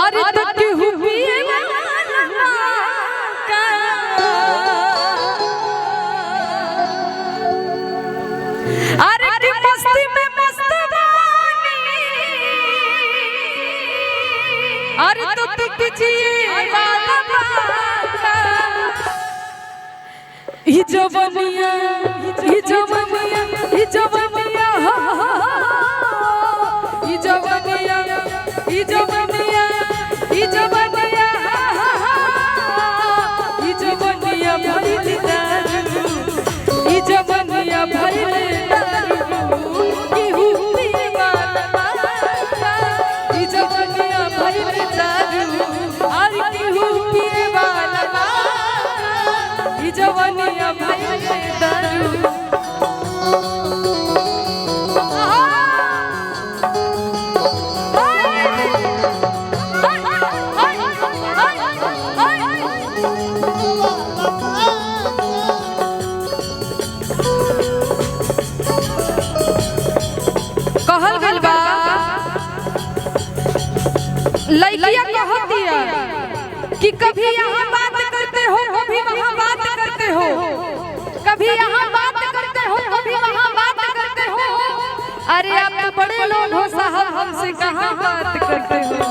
अरे तक हुए अरे की मस्ती में मस्त बानी अरे तो कीजिए ये जवानिया ये जवानिया ये जवानिया ये जवानिया ये जवानिया ये जवानिया ये जवानिया भइल दारू ये जवानिया भइल दारू की हुई वाला ये जवानिया भइल दारू अरे की हुई वाला ये जवानिया भइल दारू कहल गइल बा लइकिया कहती है कि कभी यहाँ बात करते हो कभी वहाँ बात करते हो कभी यहाँ बात करते हो कभी वहाँ बात करते हो अरे आप तो बड़े लोग हो साहब हमसे कहाँ बात करते हो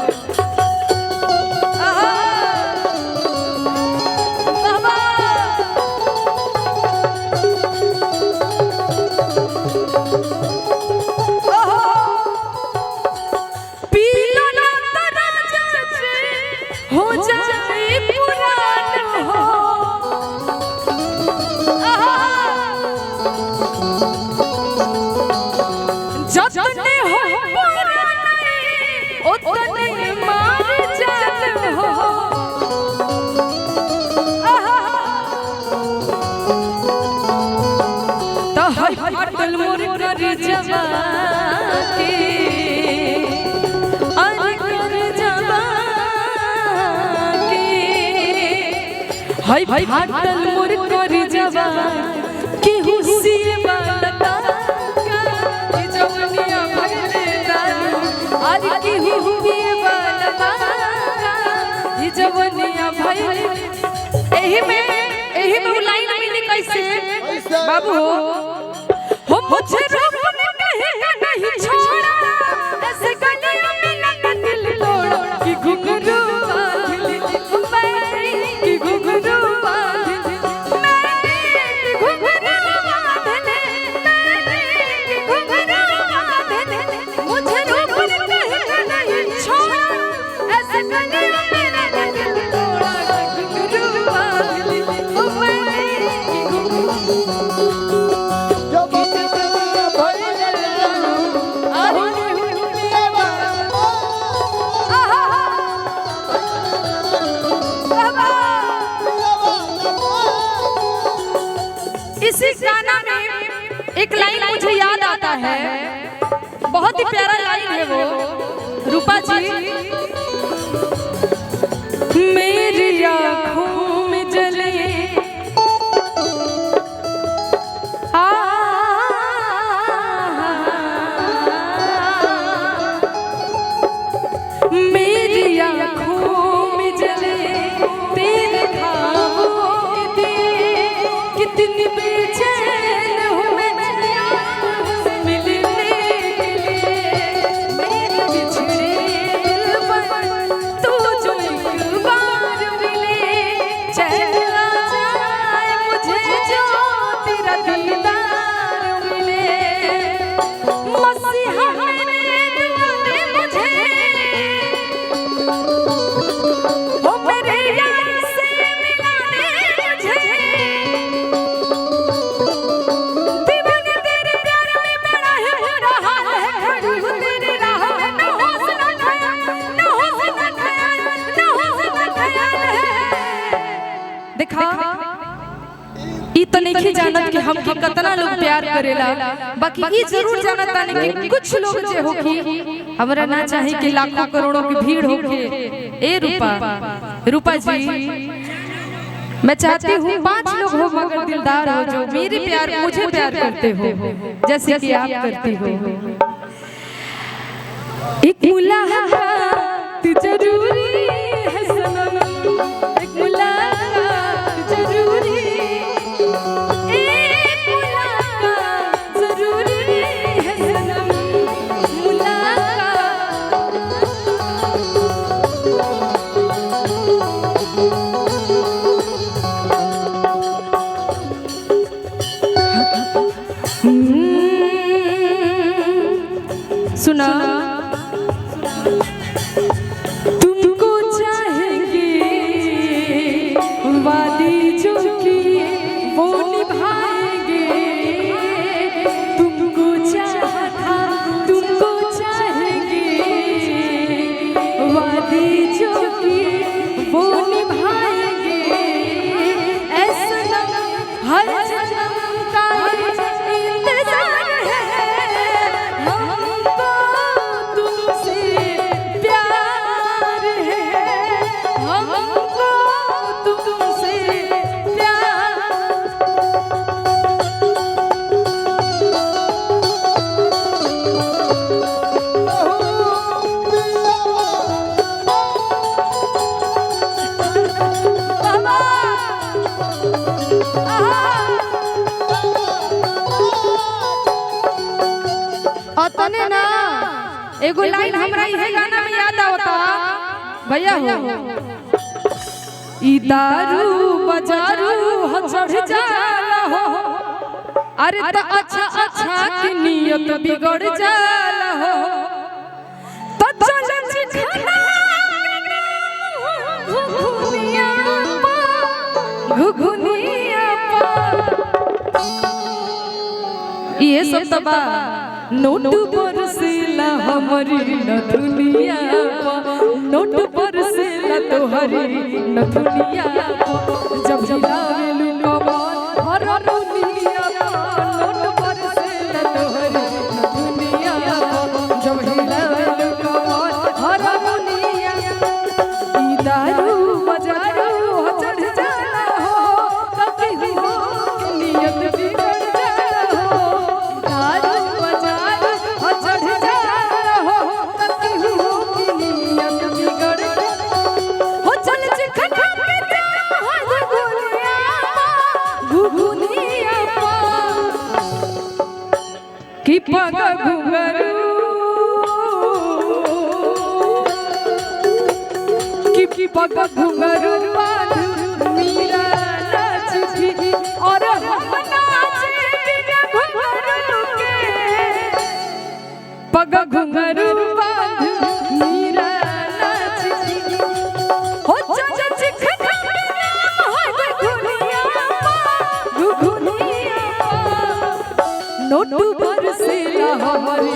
हटल मोर कर जवा के अरे कर जवा के हाय हटल मोर कर जवा के हुसी वाला के जवनिया भइल दारू अरे की हुई वाला ये जवनिया भइल एही में लाइन मिली कैसे बाबू हो मुझे रोकने कहेगा नहीं छोड़ा ऐसे गलियों में लगा दिल तोड़ा कि घुंघरू बांधी कि घुंघरू बांधी कि घुंघरू बांधी कि घुंघरू बांधी मुझे रोकने कहेगा नहीं छोड़ा ऐसे गलियों में लगा दिल तोड़ा कि घुंघरू बांधी कि घुंघरू इसी गाना में एक लाइन मुझे याद आता है बहुत ही प्यारा लाइन है वो रूपा जी मेरी आँखों में जले मेरी आँखों में जले तेरे ख्वाबों के दिए कितनी बेचैन हूँ मैं मिलने के लिए मेरे बिछड़े दिल पर तू जो एक बार मिले चैन आ जाए मुझे जो तेरा दीदार मिले मसीहा मेरे दुआ दे मुझे हो मेरे यार से मिला दे मुझे दीवाने तेरे प्यार में मेरा है बुरा हाल है खड़ी हूँ तेरी राह में न होश न ख्याल न होश न ख्याल न होश न ख्याल है देखा ई तो नहीं जानत कि हमके कितना लोग प्यार करेला बाकी ई जरूर जानत ताने कि कुछ लोग जे हो कि हमरा ना चाहे कि लाखों करोड़ों की भीड़ होके ए रूपा जी मैं चाहती हूँ 5 लोग हो मगर दिलदार हो जो मेरे प्यार मुझे प्यार करते हो जैसे कि आप करती हो। एक मुलाकात जरूरी सुना तुमको चाहेंगे वादी जो किए वो निभाएंगे। तुमको चाहा तुमको चाहेंगे वादी जो किए वो निभाएंगे। ऐसा हर जन्म का इंतजार है हमको तुमसे प्यार है हमको तुमसे प्यार। तने ना एगो लाइन हमरा इहे गाना में याद आवता भैया हो ई दारू बजारू हो चढ़ जाला हो अरे त अच्छा अच्छा की नियत बिगड़ जाला हो तो चल चिखना घुघुनिया ये सब तबा नोट पर सिला हमारी नथुनिया नोट पर सिला तोहरी नथुनिया जब हिलावेलू कमर हर दुनिया नोट पर सिला तोहरी नथुनिया जब हिलावेलू कमर हर दुनिया। ई दारू बजारू हो चढ़ जाला हो कभी हो नियत बिगड़ जाला हो। दारू बजारू हो चढ़ जाला हो कभी हो नियत बिगड़ जाला हो। चल चिखना के घुघुनिया की पग घुंघरू की पग घुंघरू बांध मीरा नाची और हम नाचे बिना घुंघरू के। पग घुंघरू बांध मीरा नाची हो चल चिखना घुघुनिया नोट पर सिला हमारी